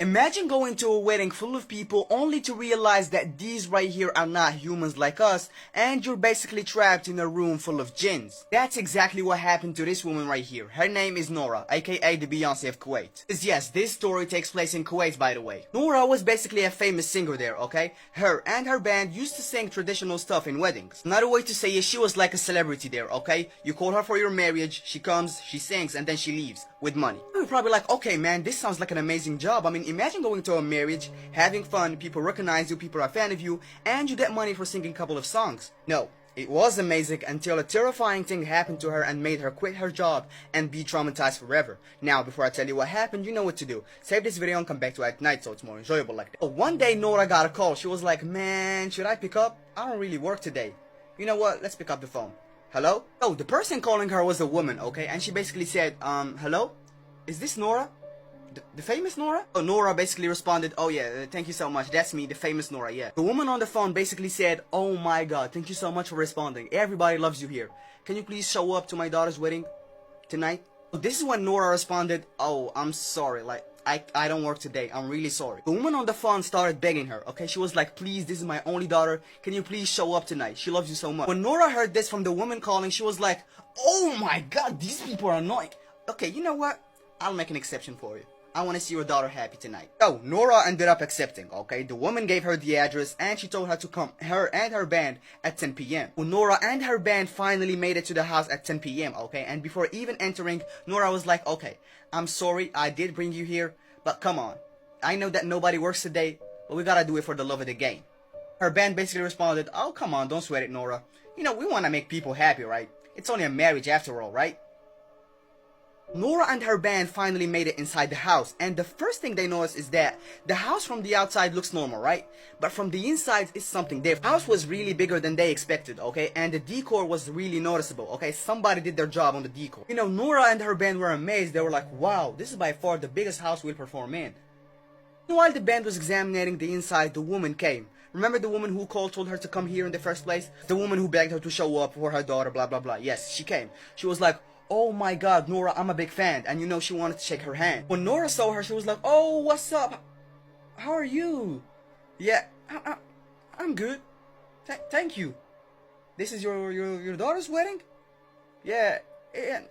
Imagine going to a wedding full of people only to realize that these right here are not humans like us and you're basically trapped in a room full of jinns. That's exactly what happened to this woman right here. Her name is Nora, aka the Beyonce of Kuwait. Yes, this story takes place in Kuwait, by the way. Nora was basically a famous singer there, okay? Her and her band used to sing traditional stuff in weddings. Another way to say it, she was like a celebrity there, okay? You call her for your marriage, she comes, she sings, and then she leaves with money. You're probably like, okay man, this sounds like an amazing job. I mean, imagine going to a marriage, having fun, people recognize you, people are a fan of you, and you get money for singing a couple of songs. No, it was amazing until a terrifying thing happened to her and made her quit her job and be traumatized forever. Now, before I tell you what happened, you know what to do. Save this video and come back to it at night so it's more enjoyable like that. One day, Nora got a call. She was like, man, should I pick up? I don't really work today. You know what? Let's pick up the phone. Hello? Oh, the person calling her was a woman, okay? And she basically said, hello? Is this Nora? The famous Nora? Oh, Nora basically responded, oh yeah, thank you so much, that's me, the famous Nora, yeah. The woman on the phone basically said, oh my god, thank you so much for responding. Everybody loves you here. Can you please show up to my daughter's wedding tonight? This is when Nora responded, oh, I'm sorry, like, I don't work today, I'm really sorry. The woman on the phone started begging her, okay? She was like, please, this is my only daughter, can you please show up tonight? She loves you so much. When Nora heard this from the woman calling, she was like, oh my god, these people are annoying. Okay, you know what? I'll make an exception for you. I want to see your daughter happy tonight. So, Nora ended up accepting, okay? The woman gave her the address and she told her to come, her and her band, at 10 p.m. Well, Nora and her band finally made it to the house at 10 p.m., okay? And before even entering, Nora was like, okay, I'm sorry, I did bring you here, but come on. I know that nobody works today, but we gotta do it for the love of the game. Her band basically responded, oh, come on, don't sweat it, Nora. You know, we want to make people happy, right? It's only a marriage after all, right? Nora and her band finally made it inside the house, and the first thing they noticed is that the house from the outside looks normal, right? But from the inside is something different. The house was really bigger than they expected, okay? And the decor was really noticeable, okay? Somebody did their job on the decor. You know, Nora and her band were amazed. They were like, wow, this is by far the biggest house we'll perform in. While the band was examining the inside, the woman came. Remember the woman who told her to come here in the first place? The woman who begged her to show up for her daughter, blah, blah, blah. Yes, she came. She was like, oh my god, Nora, I'm a big fan. And you know, she wanted to shake her hand. When Nora saw her, she was like, oh, what's up? How are you? Yeah, I'm good. Thank you. This is your daughter's wedding? Yeah,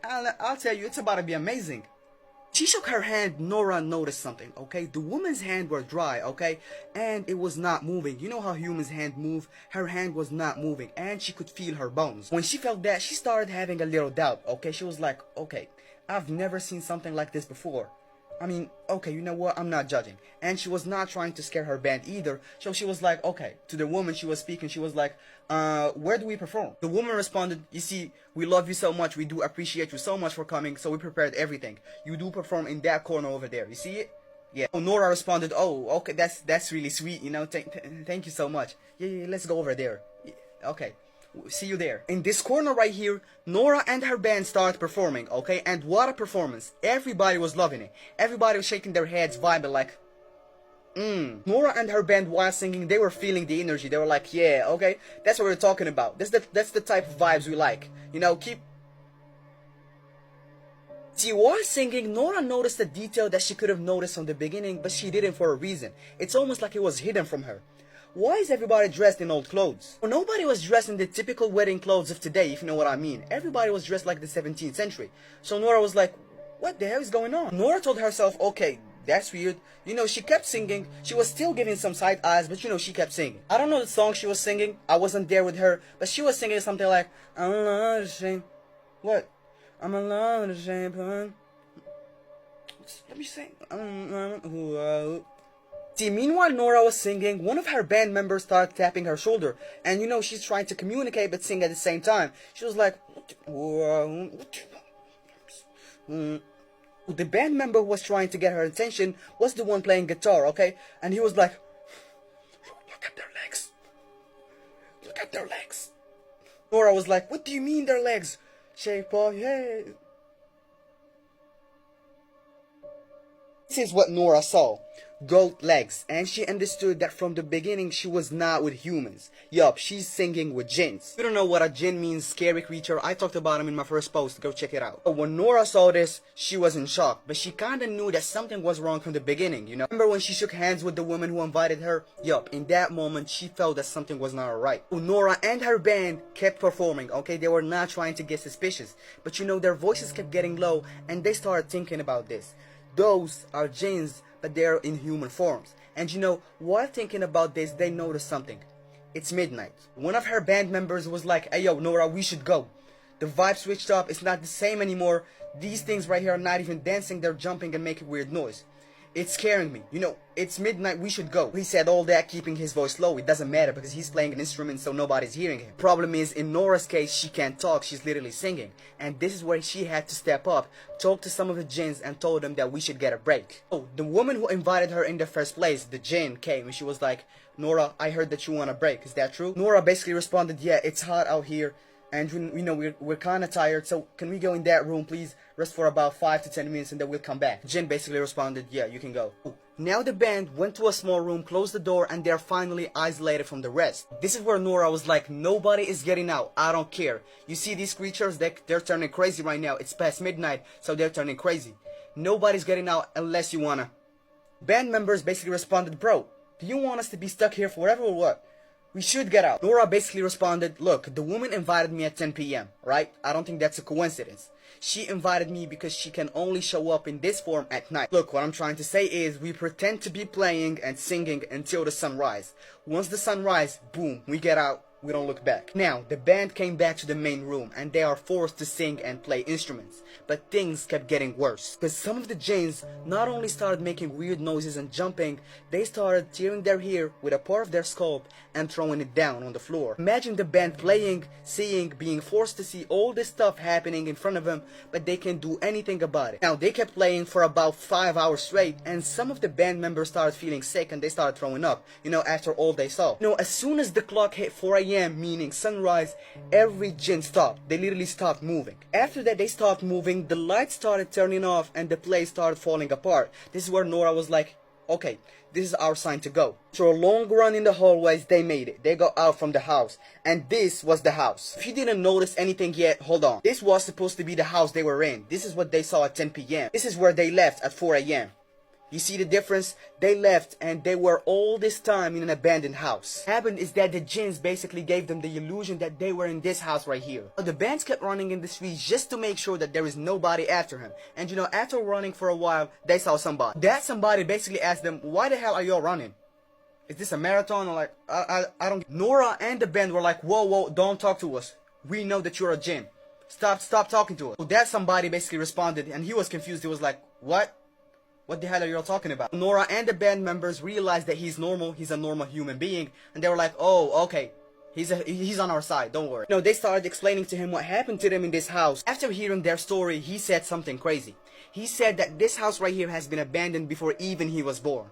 I'll tell you, it's about to be amazing. She shook her hand. Nora noticed something, okay? The woman's hand were dry, okay? And it was not moving. You know how humans' hand move? Her hand was not moving, and she could feel her bones. When she felt that, she started having a little doubt, okay? She was like, okay, I've never seen something like this before. I mean, okay, you know what? I'm not judging. And she was not trying to scare her band either. So she was like, okay, to the woman she was speaking, she was like, where do we perform? The woman responded, you see, we love you so much. We do appreciate you so much for coming. So we prepared everything. You do perform in that corner over there. You see it? Yeah. Nora responded, oh, okay, that's really sweet. You know, thank you so much. Yeah, let's go over there. Yeah, okay. See you there. In this corner right here, Nora and her band started performing, okay? And what a performance. Everybody was loving it. Everybody was shaking their heads, vibing like, Nora and her band, while singing, they were feeling the energy. They were like, yeah, okay, that's what we're talking about. That's the type of vibes we like. You know, See, while singing, Nora noticed a detail that she could have noticed from the beginning, but she didn't for a reason. It's almost like it was hidden from her. Why is everybody dressed in old clothes? Well, nobody was dressed in the typical wedding clothes of today, if you know what I mean. Everybody was dressed like the 17th century. So Nora was like, what the hell is going on? Nora told herself, okay, that's weird. You know, she kept singing. She was still giving some side eyes, but you know, she kept singing. I don't know the song she was singing. I wasn't there with her, but she was singing something like, I'm alone ashamed. What? I'm alone ashamed. Let me sing. See, meanwhile Nora was singing, one of her band members started tapping her shoulder. And you know, she's trying to communicate but sing at the same time. She was like, the band member who was trying to get her attention was the one playing guitar, okay? And he was like, look at their legs. Look at their legs. Nora was like, what do you mean their legs? Shape of head. This is what Nora saw. goat legs, and she understood that from the beginning she was not with humans. Yup, she's singing with jinns. If you don't know what a jinn means, scary creature, I talked about him in my first post, go check it out. But when Nora saw this, she was in shock, but she kinda knew that something was wrong from the beginning, you know? Remember when she shook hands with the woman who invited her? Yup, in that moment she felt that something was not right. Nora and her band kept performing, okay? They were not trying to get suspicious, but you know, their voices kept getting low, and they started thinking about this. Those are jinns, but they're in human forms. And you know, while thinking about this, they noticed something. It's midnight. One of her band members was like, hey yo, Nora, we should go. The vibe switched up, it's not the same anymore. These things right here are not even dancing, they're jumping and making weird noise. It's scaring me. You know, it's midnight, we should go. He said all that keeping his voice low. It doesn't matter because he's playing an instrument so nobody's hearing him. Problem is, in Nora's case, she can't talk, she's literally singing. And this is where she had to step up, talk to some of the jinns and told them that we should get a break. Oh, the woman who invited her in the first place, the jinn, came and she was like, Nora, I heard that you want a break, is that true? Nora basically responded, yeah, it's hot out here. And you know, we're kind of tired, so can we go in that room, please? Rest for about 5 to 10 minutes and then we'll come back. Jinn basically responded, yeah, you can go. Now the band went to a small room, closed the door, and they're finally isolated from the rest. This is where Nora was like, nobody is getting out, I don't care. You see these creatures, they're turning crazy right now. It's past midnight, so they're turning crazy. Nobody's getting out unless you wanna. Band members basically responded, bro, do you want us to be stuck here forever or what? We should get out. Nora basically responded, look, the woman invited me at 10 p.m., right? I don't think that's a coincidence. She invited me because she can only show up in this form at night. Look, what I'm trying to say is we pretend to be playing and singing until the sunrise. Once the sun rises, boom, we get out. We don't look back. Now, the band came back to the main room and they are forced to sing and play instruments. But things kept getting worse. Because some of the jinns not only started making weird noises and jumping, they started tearing their hair with a part of their scalp and throwing it down on the floor. Imagine the band playing, seeing, being forced to see all this stuff happening in front of them, but they can't do anything about it. Now, they kept playing for about 5 hours straight, and some of the band members started feeling sick and they started throwing up, you know, after all they saw. You know, as soon as the clock hit 4 a.m., meaning sunrise, every jinn stopped. They literally stopped moving. After that, they stopped moving, the lights started turning off, and the place started falling apart. This is where Nora was like, okay, this is our sign to go. After a long run in the hallways, they made it. They got out from the house. And this was the house. If you didn't notice anything yet, hold on. This was supposed to be the house they were in. This is what they saw at 10 p.m. This is where they left at 4 a.m. You see the difference? They left and they were all this time in an abandoned house. What happened is that the jinns basically gave them the illusion that they were in this house right here. So the bands kept running in the streets just to make sure that there is nobody after him. And you know, after running for a while, they saw somebody. That somebody basically asked them, why the hell are y'all running? Is this a marathon? Or like, I don't... Nora and the band were like, whoa, don't talk to us. We know that you're a jinn. Stop talking to us. So that somebody basically responded and he was confused. He was like, what? What the hell are you all talking about? Nora and the band members realized that he's normal, he's a normal human being, and they were like, oh, okay, he's on our side, don't worry. No, they started explaining to him what happened to them in this house. After hearing their story, he said something crazy. He said that this house right here has been abandoned before even he was born.